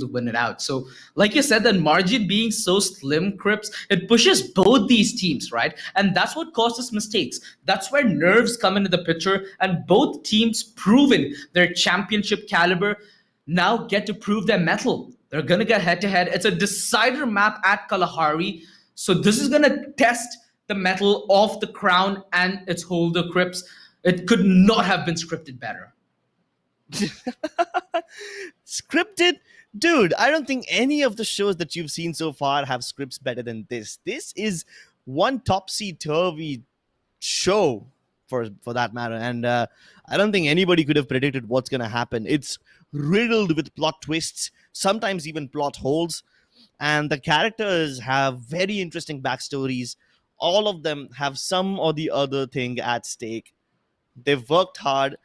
to win it out. So, like you said, the margin being so slim, Crips, it pushes both these teams, right? And that's what causes mistakes. That's where nerves come into the picture, and both teams proven their championship caliber now get to prove their mettle. They're gonna get head to head. It's a decider map at Kalahari. So this is gonna test the mettle of the crown and its holder, Crips. It could not have been scripted better. Scripted? Dude, I don't think any of the shows that you've seen so far have scripts better than this. This is one topsy-turvy show for that matter, and I don't think anybody could have predicted what's going to happen. It's riddled with plot twists, sometimes even plot holes, and the characters have very interesting backstories. All of them have some or the other thing at stake. They've worked hard.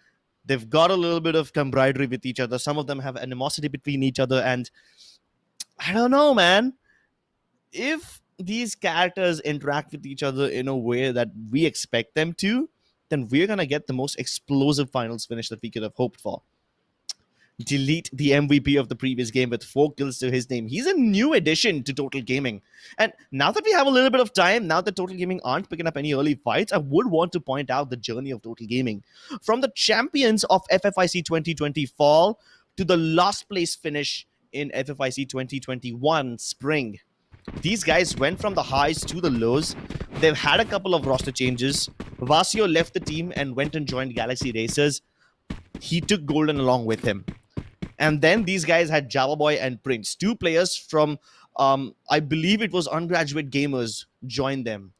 They've got a little bit of camaraderie with each other. Some of them have animosity between each other. And I don't know, man. If these characters interact with each other in a way that we expect them to, then we're going to get the most explosive finals finish that we could have hoped for. Delete, the MVP of the previous game with 4 kills to his name. He's a new addition to Total Gaming. And now that we have a little bit of time, now that Total Gaming aren't picking up any early fights, I would want to point out the journey of Total Gaming. From the champions of FFIC 2020 fall to the last place finish in FFIC 2021 spring. These guys went from the highs to the lows. They've had a couple of roster changes. Vasio left the team and went and joined Galaxy Racers. He took Golden along with him. And then these guys had Java Boy and Prince. 2 players from, I believe it was Ungraduate Gamers, joined them.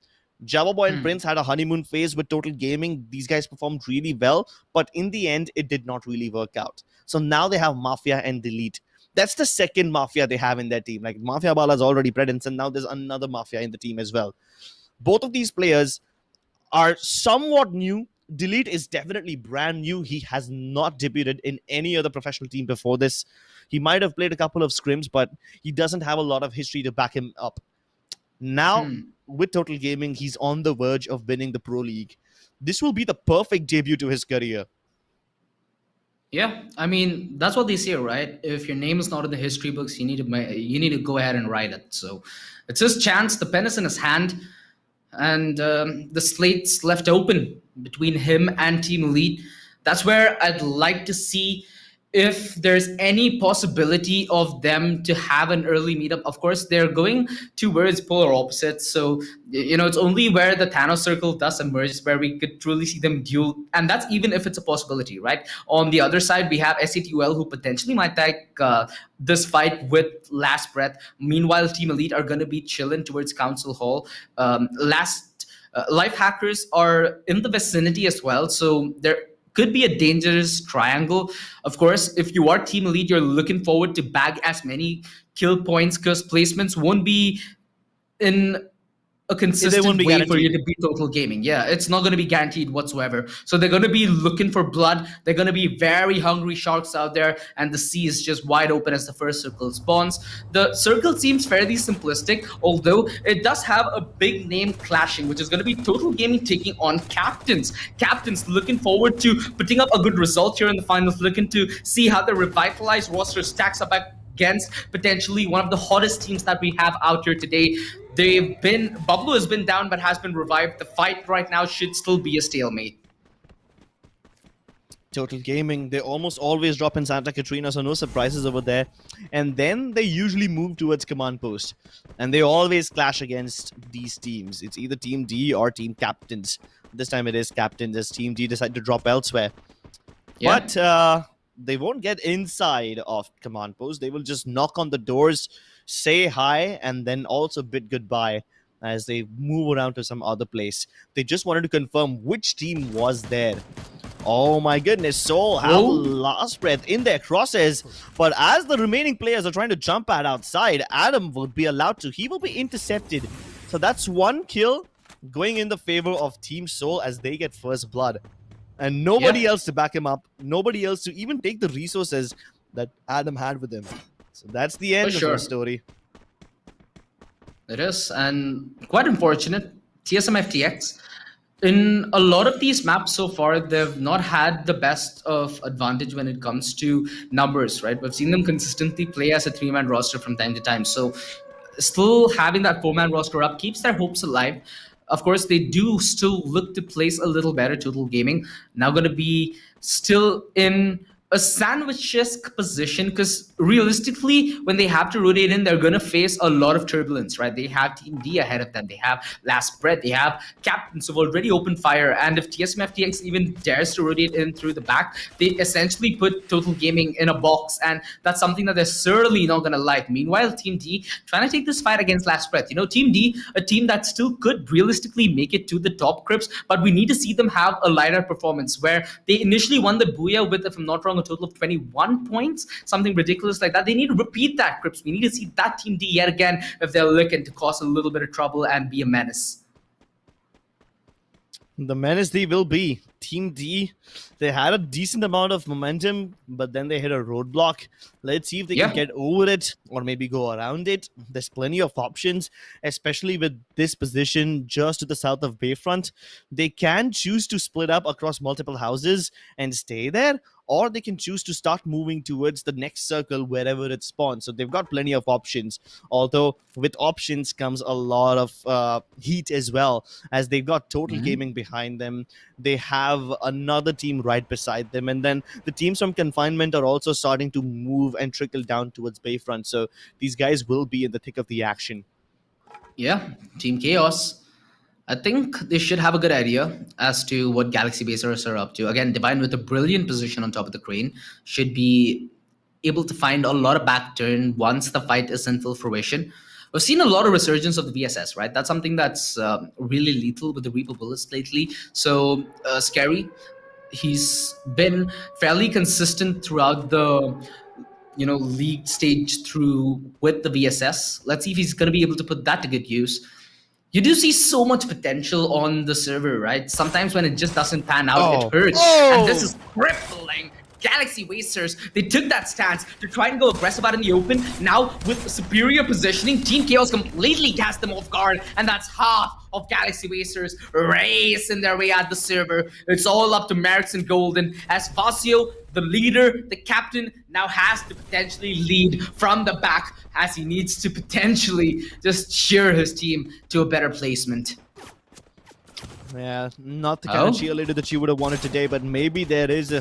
Java Boy and Prince had a honeymoon phase with Total Gaming. These guys performed really well, but in the end, it did not really work out. So now they have Mafia and Delete. That's the second Mafia they have in their team. Like, Mafia Bala is already present, and now there's another Mafia in the team as well. Both of these players are somewhat new. Delete is definitely brand new. He has not debuted in any other professional team before this. He might have played a couple of scrims, but he doesn't have a lot of history to back him up. Now, with Total Gaming, he's on the verge of winning the Pro League. This will be the perfect debut to his career. Yeah, I mean, that's what they say, right? If your name is not in the history books, you need to go ahead and write it. So it's his chance. The pen is in his hand, and the slate's left open between him and Team Elite. That's where I'd like to see if there's any possibility of them to have an early meetup. Of course, they're going towards polar opposites. So, it's only where the Thanos circle does emerge where we could truly see them duel. And that's even if it's a possibility, right? On the other side, we have SATUL, who potentially might take this fight with last breath. Meanwhile, Team Elite are going to be chilling towards Council Hall. Life Hackers are in the vicinity as well. So there could be a dangerous triangle. Of course, if you are Team Elite, you're looking forward to bag as many kill points because placements won't be in a consistent way for you to beat Total Gaming. Yeah, it's not going to be guaranteed whatsoever. So they're going to be looking for blood. They're going to be very hungry sharks out there, and the sea is just wide open as the first circle spawns. The circle seems fairly simplistic, although it does have a big name clashing, which is going to be Total Gaming taking on Captains. Captains looking forward to putting up a good result here in the finals, looking to see how the revitalized roster stacks up against potentially one of the hottest teams that we have out here today. Bablu has been down but has been revived. The fight right now should still be a stalemate. Total Gaming, they almost always drop in Santa Catrina, so no surprises over there. And then they usually move towards Command Post. And they always clash against these teams. It's either Team D or Team Captains. This time it is Captains, as Team D decide to drop elsewhere. Yeah. But they won't get inside of Command Post. They will just knock on the doors, say hi, and then also bid goodbye as they move around to some other place. They just wanted to confirm which team was there. Oh my goodness, Soul have last breath in their crosses, but as the remaining players are trying to jump at outside, Adam will be allowed to. He will be intercepted. So that's 1 kill going in the favor of Team Soul as they get first blood. And nobody else to back him up, nobody else to even take the resources that Adam had with him. So that's the end of the story. It is, and quite unfortunate. TSM FTX, In a lot of these maps so far, they've not had the best of advantage when it comes to numbers, right? We've seen them consistently play as a three-man roster from time to time. So still having that four-man roster up keeps their hopes alive. Of course, they do still look to place a little better. Total Gaming now going to be still in a sandwich-esque position because realistically, when they have to rotate in, they're going to face a lot of turbulence, right? They have Team D ahead of them. They have Last Breath. They have Captains who've already opened fire. And if TSM FTX even dares to rotate in through the back, they essentially put Total Gaming in a box. And that's something that they're certainly not going to like. Meanwhile, Team D trying to take this fight against Last Breath. You know, Team D, a team that still could realistically make it to the top crypts, but we need to see them have a lighter performance where they initially won the Booyah with, if I'm not wrong, a total of 21 points, something ridiculous like that. They need to repeat that, Crips. We need to see that Team D yet again if they're looking to cause a little bit of trouble and be a menace. The menace they will be. Team D, they had a decent amount of momentum, but then they hit a roadblock. Let's see if they can get over it or maybe go around it. There's plenty of options, especially with this position just to the south of Bayfront. They can choose to split up across multiple houses and stay there, or they can choose to start moving towards the next circle wherever it spawns. So they've got plenty of options. Although with options comes a lot of heat as well, as they've got Total Gaming behind them. They have another team right beside them, and then the teams from Confinement are also starting to move and trickle down towards Bayfront. So these guys will be in the thick of the action. Yeah, Team Chaos. I think they should have a good idea as to what Galaxy Basers are up to. Again, Divine with a brilliant position on top of the crane should be able to find a lot of back turn once the fight is in full fruition. We've seen a lot of resurgence of the VSS, right? That's something that's really lethal with the Reaper bullets lately. So Scary, he's been fairly consistent throughout the league stage through with the VSS. Let's see if he's going to be able to put that to good use. You do see so much potential on the server, right? Sometimes when it just doesn't pan out, it hurts. And this is crippling. Galaxy Wasters, they took that stance to try and go aggressive out in the open. Now, with superior positioning, Team Chaos completely cast them off guard, and that's half of Galaxy Wasters racing their way out the server. It's all up to Merrick's and Golden, as Vasio, the leader, the captain, now has to potentially lead from the back, as he needs to potentially just cheer his team to a better placement. Yeah, not the kind of cheerleader that you would have wanted today, but maybe there is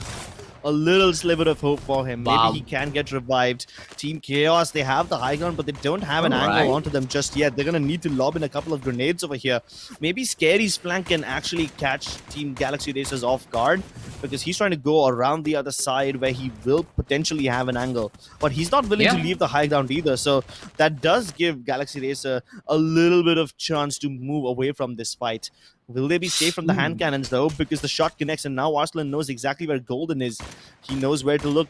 a little sliver of hope for him. Maybe he can get revived. Team Chaos, they have the high ground, but they don't have an angle onto them just yet. They're going to need to lob in a couple of grenades over here. Maybe Scary's flank can actually catch Team Galaxy Racers off guard, because he's trying to go around the other side where he will potentially have an angle. But he's not willing to leave the high ground either. So that does give Galaxy Racer a little bit of chance to move away from this fight. Will they be safe from the hand cannons, though? Because the shot connects, and now Arslan knows exactly where Golden is. He knows where to look.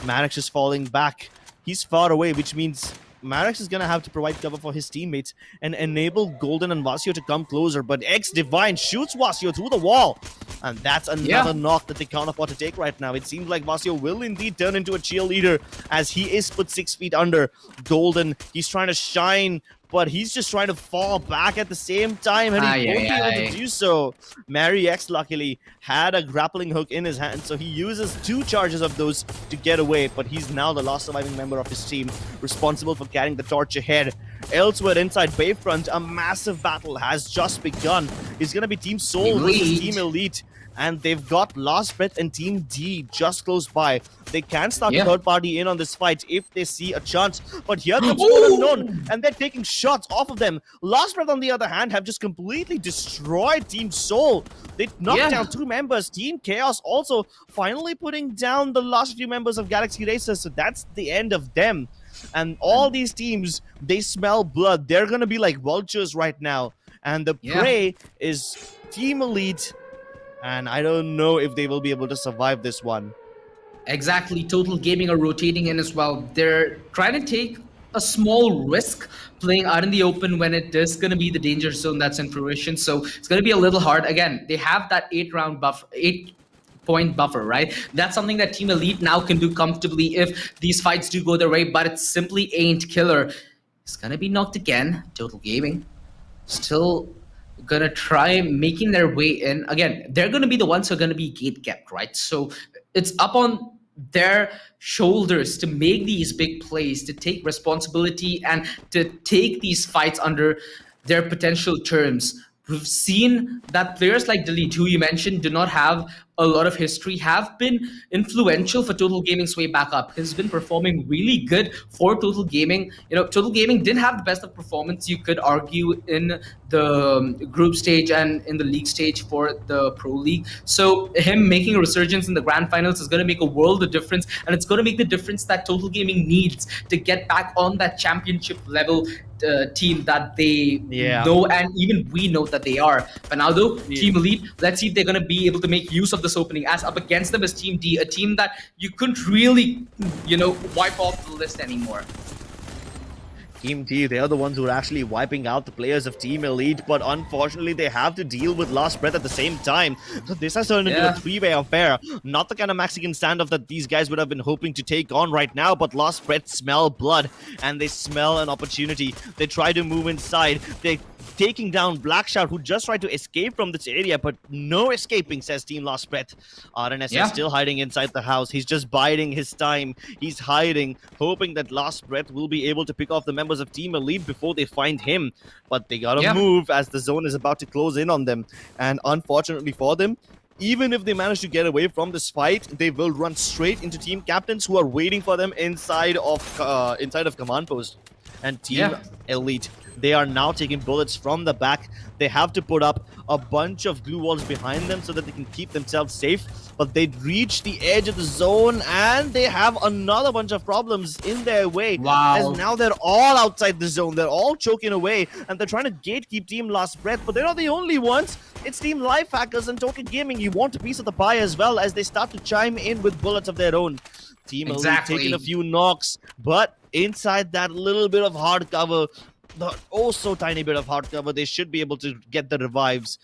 Maddox is falling back. He's far away, which means Maddox is going to have to provide cover for his teammates and enable Golden and Vasio to come closer. But X-Divine shoots Vasio through the wall. And that's another knock that they can't afford to take right now. It seems like Vasio will indeed turn into a cheerleader, as he is put 6 feet under. Golden, he's trying to shine, but he's just trying to fall back at the same time, and he won't be able to do so. Mary X, luckily, had a grappling hook in his hand, so he uses 2 charges of those to get away, but he's now the last surviving member of his team, responsible for carrying the torch ahead. Elsewhere inside Bayfront, a massive battle has just begun. It's going to be Team Soul versus Team Elite, and they've got Last Breath and Team D just close by. They can start a third party in on this fight if they see a chance. But here comes Full Unknown, and they're taking shots off of them. Last Breath, on the other hand, have just completely destroyed Team Soul. They knocked down 2 members. Team Chaos also finally putting down the last few members of Galaxy Racers, so that's the end of them. And all these teams, they smell blood. They're going to be like vultures right now. And the prey is Team Elite, and I don't know if they will be able to survive this one. Exactly. Total Gaming are rotating in as well. They're trying to take a small risk playing out in the open when it is going to be the danger zone that's in fruition. So it's going to be a little hard. Again, they have that 8-point buffer, right? That's something that Team Elite now can do comfortably if these fights do go their way, but it simply ain't killer. It's going to be knocked again. Total Gaming still gonna try making their way in. Again, they're gonna be the ones who are gonna be gate kept, right? So it's up on their shoulders to make these big plays, to take responsibility, and to take these fights under their potential terms. We've seen that players like Delete, who you mentioned, do not have a lot of history, have been influential for Total Gaming's way back up. Has been performing really good for Total Gaming. Total Gaming did have the best of performance, you could argue, in the group stage and in the league stage for the Pro League. So him making a resurgence in the grand finals is going to make a world of difference, and it's going to make the difference that Total Gaming needs to get back on that championship level team that they know, and even we know that they are. But now, though, Team Elite, let's see if they're going to be able to make use of this opening, as up against them is Team D, a team that you couldn't really, wipe off the list anymore. Team D, they are the ones who are actually wiping out the players of Team Elite, but unfortunately they have to deal with Lost Breath at the same time. So this has turned into a three-way affair. Not the kind of Mexican standoff that these guys would have been hoping to take on right now, but Lost Breath smell blood, and they smell an opportunity. They try to move inside. They taking down Blackshout, who just tried to escape from this area, but no escaping, says Team Lost Breath. RNS is still hiding inside the house. He's just biding his time. He's hiding, hoping that Lost Breath will be able to pick off the members of Team Elite before they find him. But they gotta move as the zone is about to close in on them. And unfortunately for them, even if they manage to get away from this fight, they will run straight into team captains who are waiting for them inside of command post. And Team Elite, they are now taking bullets from the back. They have to put up a bunch of glue walls behind them so that they can keep themselves safe. But they reach the edge of the zone and they have another bunch of problems in their way. Wow. As now they're all outside the zone. They're all choking away and they're trying to gatekeep Team Lost Breath. But they're not the only ones. It's Team Lifehackers and Total Gaming. You want a piece of the pie as well, as they start to chime in with bullets of their own. Team Elite taking a few knocks, but inside that little bit of hard cover, the oh so tiny bit of hard cover, they should be able to get the revives.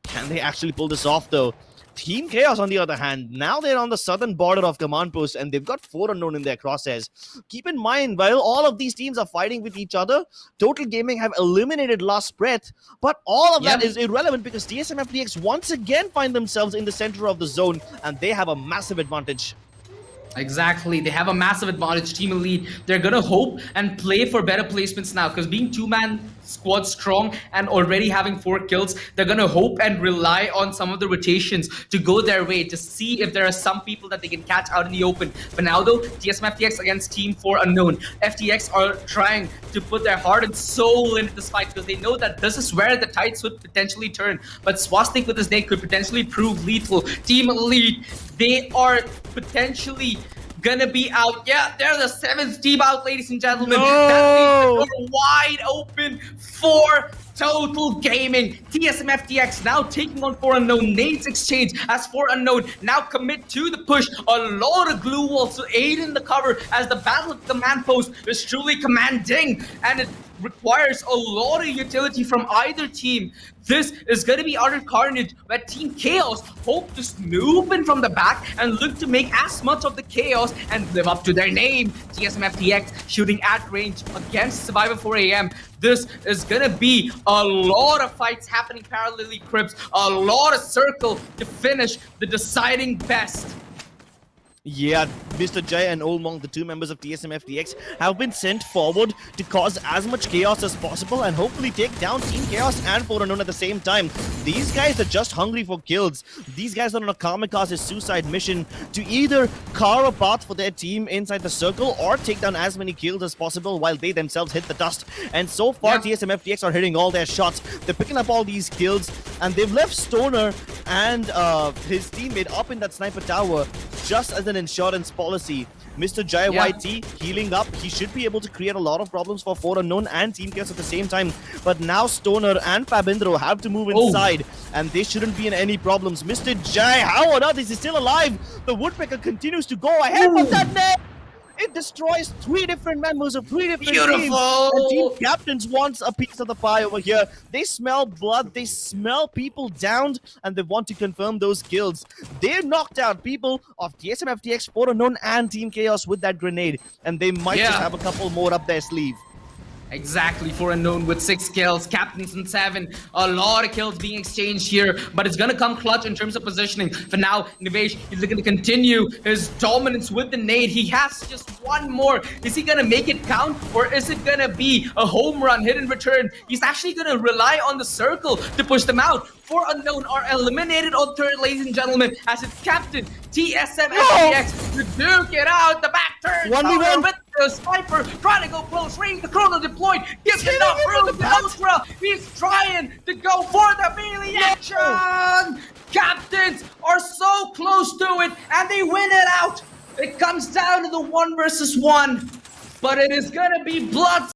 Can they actually pull this off though? Team Chaos, on the other hand, now they're on the southern border of Command Post and they've got 4 Unknown in their crosshairs. Keep in mind, while all of these teams are fighting with each other, Total Gaming have eliminated Lost Breath, but all of that is irrelevant because TSM FTX once again find themselves in the center of the zone and they have a massive advantage. Exactly. They have a massive advantage, Team Elite. They're going to hope and play for better placements now, because being two-man squad strong and already having 4 kills, they're going to hope and rely on some of the rotations to go their way, to see if there are some people that they can catch out in the open. But now, though, TSM FTX against Team 4 Unknown. FTX are trying to put their heart and soul into this fight because they know that this is where the tides would potentially turn. But Swastik with his nade could potentially prove lethal. Team Elite, they are potentially gonna be out. Yeah, they're the 7th team out, ladies and gentlemen. That leaves the door wide open for Total Gaming. TSM FTX now taking on 4 Unknown. Nades exchange as 4 Unknown now commit to the push. A lot of glue walls to aid in the cover as the battle of command post is truly commanding, and it requires a lot of utility from either team. This is going to be utter carnage, where Team Chaos hope to snoop in from the back and look to make as much of the chaos and live up to their name. TSM FTX shooting at range against Survivor 4 AM. This is going to be a lot of fights happening parallelly, Crips. A lot of circle to finish the deciding best. Yeah, Mr. Jay and Olmong, the 2 members of TSM FTX, have been sent forward to cause as much chaos as possible and hopefully take down Team Chaos and 4 Unknown at the same time. These guys are just hungry for kills. These guys are on a kamikaze suicide mission to either carve a path for their team inside the circle or take down as many kills as possible while they themselves hit the dust. And so far, TSM FTX are hitting all their shots. They're picking up all these kills, and they've left Stoner and his teammate up in that sniper tower just as an insurance policy. Mr. Jai YT healing up. He should be able to create a lot of problems for 4 Unknown and Team Chaos at the same time. But now Stoner and Fabindro have to move inside, and they shouldn't be in any problems. Mr. Jai, how on earth is he still alive? The Woodpecker continues to go ahead with that net. It destroys 3 different members of 3 different teams. And Team Captains wants a piece of the pie over here. They smell blood, they smell people downed, and they want to confirm those kills. They knocked out people of TSM FTX, 4 Unknown, and Team Chaos with that grenade. And they might just have a couple more up their sleeve. Exactly, for Unknown with 6 kills, Captains and 7. A lot of kills being exchanged here, but it's gonna come clutch in terms of positioning. For now, Nivesh is gonna continue his dominance with the nade. He has just one more. Is he gonna make it count, or is it gonna be a home run hit in return? He's actually gonna rely on the circle to push them out. 4 Unknown are eliminated on third, ladies and gentlemen, as it's Captain TSM SPX to duke it out. The back turn 1v1. with the sniper trying to go close range. The chrono deployed. Gives enough room to Ultra. He's trying to go for the melee action. Captains are so close to it, and they win it out. It comes down to the 1 versus 1, but it is gonna be blood.